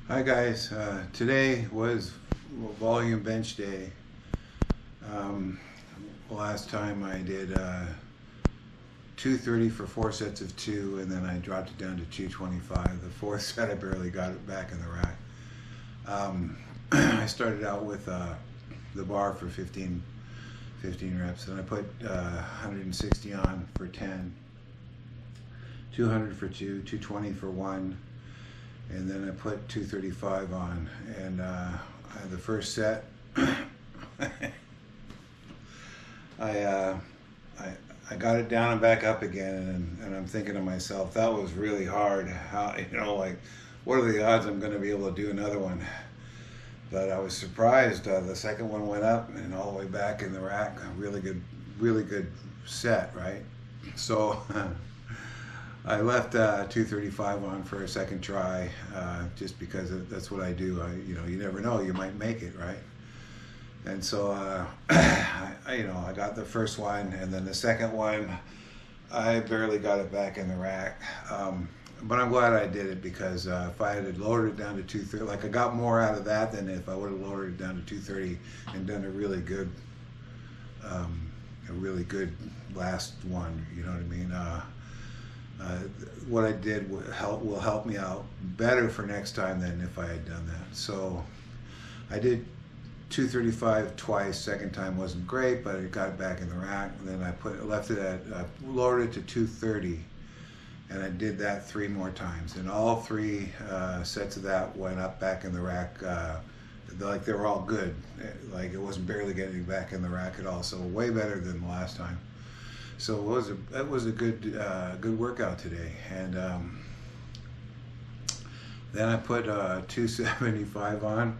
Hi guys, today was volume bench day. Um, Last time I did 230 for 4 sets of 2, and then I dropped it down to 225. The fourth set I barely got it back in the rack. I started out with the bar for 15 reps, and I put 160 on for 10, 200 for 2, 220 for 1, and then I put 235 on. And the first set, I, uh, I got it down and back up again, and I'm thinking to myself, that was really hard. How, like, what are the odds I'm going to be able to do another one? But I was surprised. The second one went up and all the way back in the rack. Really good set, right? So I left 235 on for a second try, just because that's what I do. You never know, you might make it, right? And so I got the first one, and then the second one, I barely got it back in the rack. But I'm glad I did it, because if I had lowered it down to 230, like, I got more out of that than if I would have lowered it down to 230 and done a really good last one. You know what I mean? What I did will help me out better for next time than if I had done that. So I did 235 twice. Second time wasn't great, but it got it back in the rack. And then I lowered it to 230, and I did that 3 more times. And all 3 sets of that went up back in the rack. Like, they were all good. Like, it wasn't barely getting back in the rack at all. So way better than the last time. So it was a good workout today. And then I put 275 on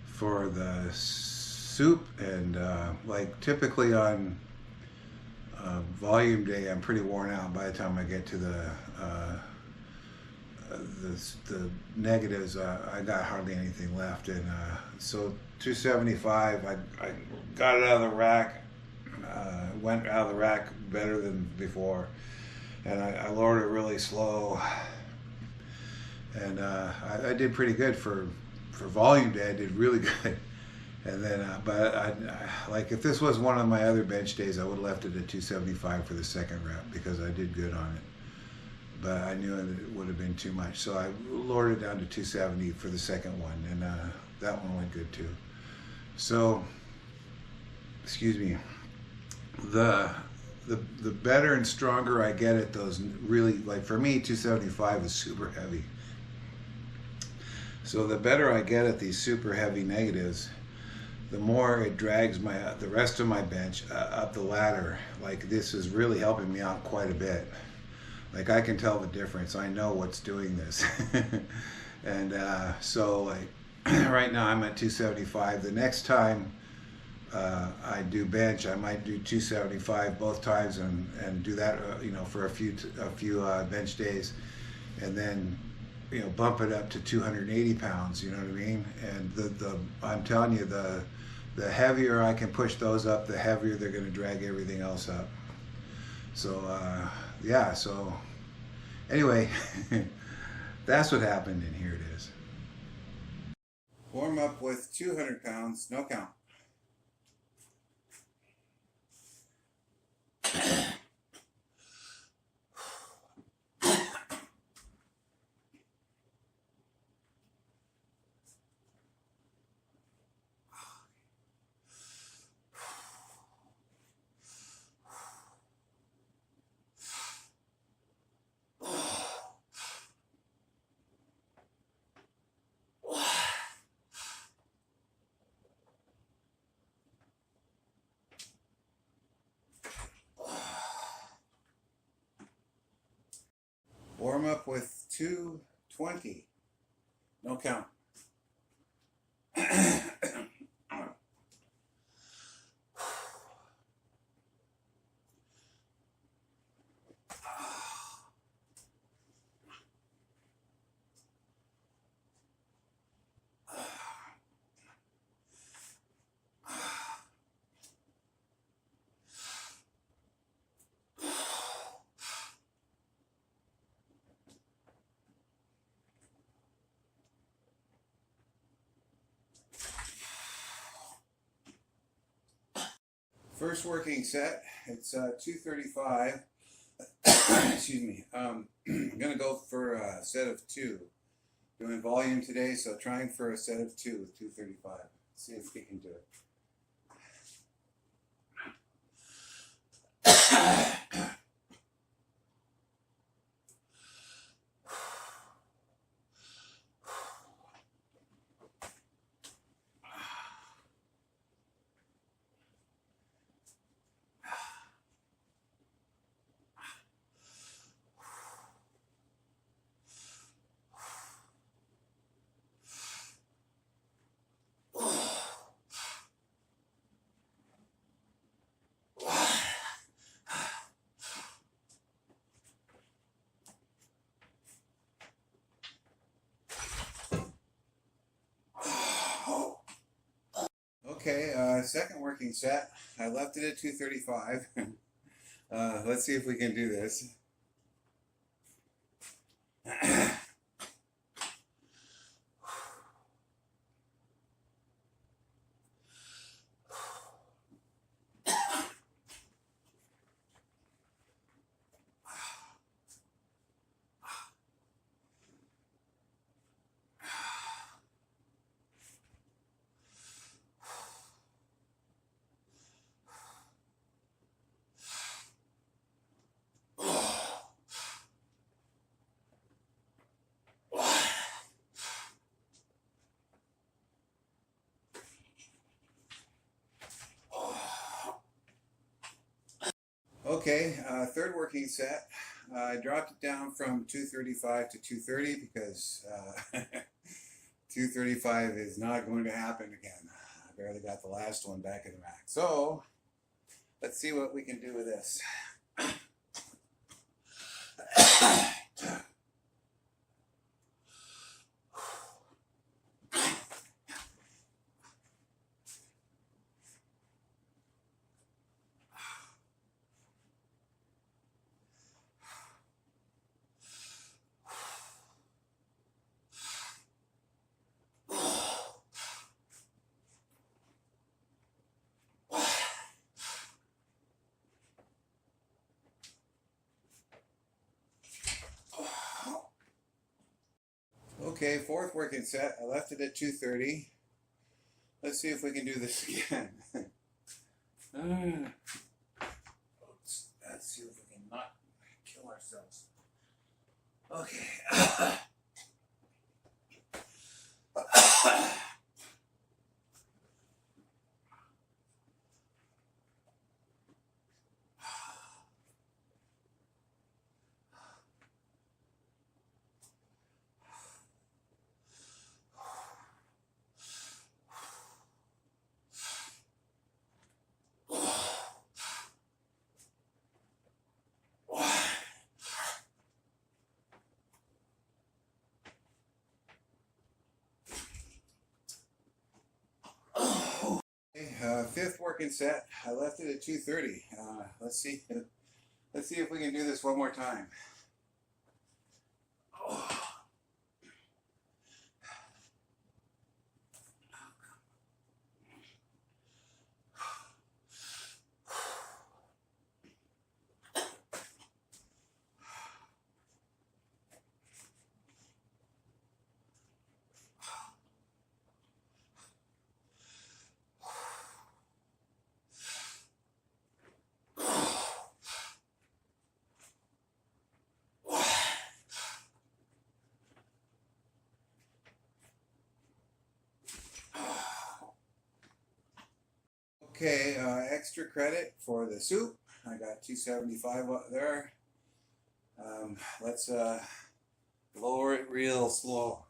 for the soup. And like, typically on volume day, I'm pretty worn out by the time I get to the negatives. I got hardly anything left, and so 275, I got it out of the rack. Went out of the rack better than before, and I lowered it really slow, and I did pretty good for volume day. I did really good. And then, but like, if this was one of my other bench days, I would have left it at 275 for the second rep, because I did good on it. But I knew it would have been too much, so I lowered it down to 270 for the second one, and that one went good too. So, excuse me. The better and stronger I get at those, really, like, for me, 275 is super heavy. So the better I get at these super heavy negatives, the more it drags the rest of my bench up the ladder. Like, this is really helping me out quite a bit. Like, I can tell the difference. I know what's doing this. And so, like, right now I'm at 275. The next time I do bench, I might do 275 both times, and do that for a few bench days, and then bump it up to 280 pounds. You know what I mean? And I'm telling you, the heavier I can push those up, the heavier they're going to drag everything else up. So yeah. So anyway, that's what happened, and here it is. Warm up with 200 pounds, no count. Warm up with 220, no count. First working set, it's 235. Excuse me. I'm going to go for a set of two. Doing volume today, so trying for a set of two with 235. See if we can do it. Okay, second working set. I left it at 235. Let's see if we can do this. Okay, third working set. I dropped it down from 235 to 230 because 235 is not going to happen again. I barely got the last one back in the rack. So let's see what we can do with this. Okay, fourth working set. I left it at 230. Let's see if we can do this again. Let's see if we can not kill ourselves. Okay. Fifth working set. I left it at 230. Let's see. Let's see if we can do this one more time. Okay, extra credit for the soup. I got 275 up there. Let's lower it real slow.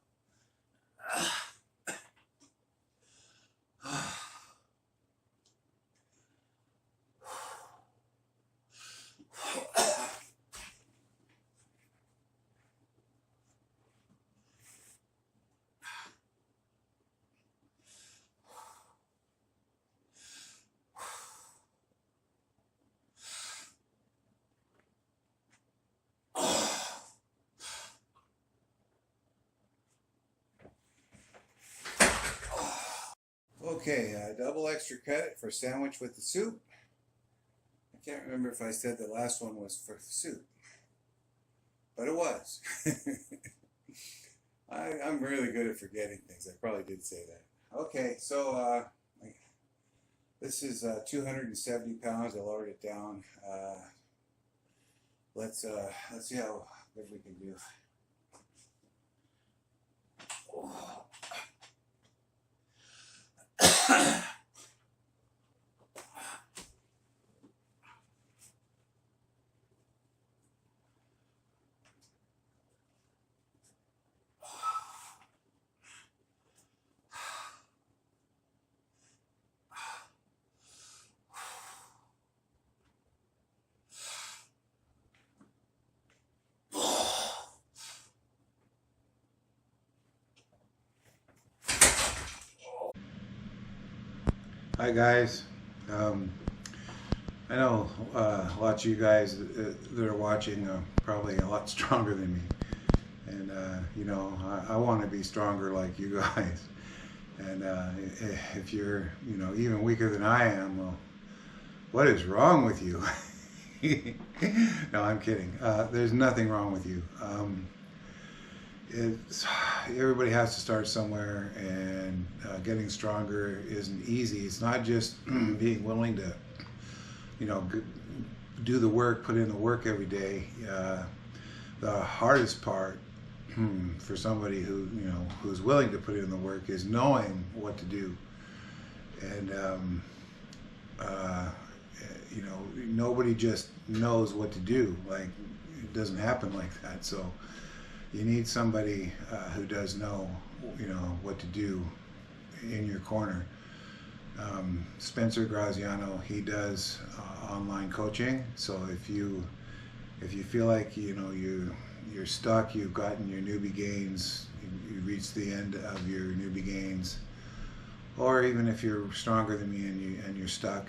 Okay, double extra credit for sandwich with the soup. can't remember if I said the last one was for soup, but it was. I'm really good at forgetting things. I probably did say that. Okay, so this is 270 pounds. I lowered it down. Let's see how good we can do. Hi guys. I know lots of you guys that are watching are probably a lot stronger than me, and you know I want to be stronger like you guys. And if you're even weaker than I am, well, what is wrong with you? No, I'm kidding. There's nothing wrong with you. It's everybody has to start somewhere, and getting stronger isn't easy. It's not just being willing to do the work, put in the work every day. The hardest part for somebody who's willing to put in the work is knowing what to do. And nobody just knows what to do. Like, it doesn't happen like that. So you need somebody who does know what to do in your corner. Spencer Graziano, he does online coaching. So if you feel like you're stuck, you've gotten your newbie gains, you reached the end of your newbie gains, or even if you're stronger than me and you're stuck,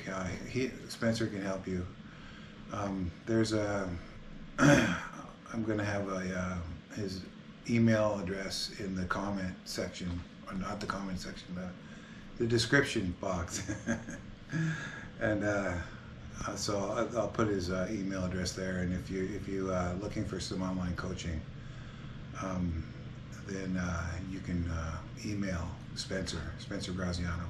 Spencer can help you. There's a I'm gonna have his email address in the comment section, or not the comment section, the description box. And so I'll put his email address there. And if you looking for some online coaching, then you can email Spencer Graziano.